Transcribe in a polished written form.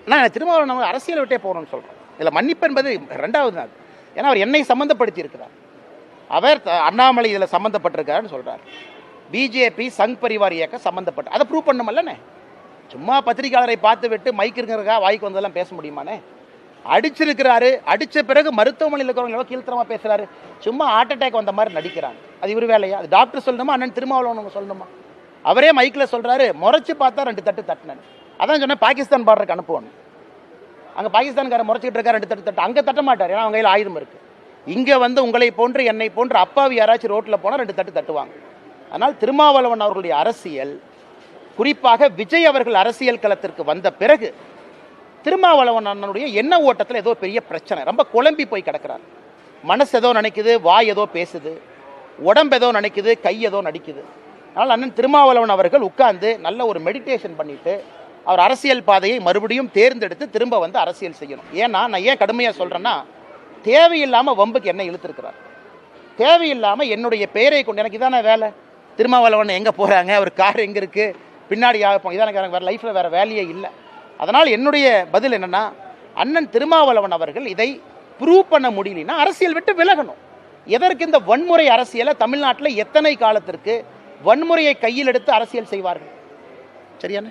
ஆனால் திருமாவளவன் நம்ம அரசியல் விட்டே போகணும்னு சொல்கிறோம். இதில் மன்னிப்பு என்பது ரெண்டாவது தான். ஏன்னா அவர் என்னை சம்மந்தப்படுத்தி இருக்கிறார், அவர் அண்ணாமலை இதில் சம்மந்தப்பட்டிருக்காருன்னு சொல்கிறார். பிஜேபி சங் பரிவார் இயக்கம் சம்மந்தப்பட்டு அதை ப்ரூவ் பண்ணுமல்லண்ணே. சும்மா பத்திரிகையாளரை பார்த்து விட்டு மைக் இருக்கிறக்கா வாய்க்கு வந்ததெல்லாம் பேச முடியுமாண்ணே? அடிச்சிருக்கிறாரு, அடித்த பிறகு மருத்துவமனையில் இருக்கிறவங்க கீழ்த்தரமாக பேசுகிறாரு, சும்மா ஹார்ட் அட்டாக் வந்த மாதிரி நடிக்கிறாங்க. அது இவர் வேலையா? அது டாக்டர் சொல்லணுமா, அண்ணன் திருமாவளவன் சொல்லணுமா? அவரே மைக்கில் சொல்கிறாரு, முறைச்சி பார்த்தா 2 தட்டு தட்டினேன். அதான் சொன்னேன், பாகிஸ்தான் பார்டருக்கு அனுப்புவோன்னு. அங்கே பாகிஸ்தான்காரர் முறைச்சிக்கிட்டு இருக்கா, 2 தட்டு தட்டு. அங்கே தட்ட மாட்டார், ஏன்னா அவங்க கையில் ஆயுதம் இருக்குது. இங்கே வந்து உங்களை போன்று என்னை போன்று அப்பாவி யாராச்சும் ரோட்டில் போனால் 2 தட்டு தட்டுவாங்க. அதனால் திருமாவளவன் அவர்களுடைய அரசியல், குறிப்பாக விஜய் அவர்கள் அரசியல் களத்திற்கு வந்த பிறகு திருமாவளவன் அண்ணனுடைய எண்ண ஓட்டத்தில் ஏதோ பெரிய பிரச்சனை, ரொம்ப குழம்பி போய் கிடக்கிறார். மனசு ஏதோ நினைக்குது, வாய் ஏதோ பேசுது, உடம்பு ஏதோ நினைக்குது, கை ஏதோ நடிக்குது. அதனால் அண்ணன் திருமாவளவன் அவர்கள் உட்கார்ந்து நல்ல ஒரு மெடிடேஷன் பண்ணிட்டு அவர் அரசியல் பாதையை மறுபடியும் தேர்ந்தெடுத்து திரும்ப வந்து அரசியல் செய்யணும். ஏன்னா நான் ஏன் கடுமையாக சொல்கிறேன்னா, தேவையில்லாமல் வம்புக்கு என்ன இழுத்துருக்கிறார். தேவையில்லாமல் என்னுடைய பெயரை கொண்டு, எனக்கு இதான வேலை, திருமாவளவன் எங்கே போகிறாங்க, அவர் கார் எங்கே இருக்குது, பின்னாடி ஆகப்போம், இதான எனக்கு வேறு லைஃப்பில் வேறு வேலையே இல்லை. அதனால் என்னுடைய பதில் என்னென்னா, அண்ணன் திருமாவளவன் அவர்கள் இதை ப்ரூவ் பண்ண முடியலன்னா அரசியல் விட்டு விலகணும். எதற்கு இந்த வன்முறை அரசியலை? தமிழ்நாட்டில் எத்தனை காலத்திற்கு வன்முறையை கையில் எடுத்து அரசியல் செய்வார்கள்? சரியானே?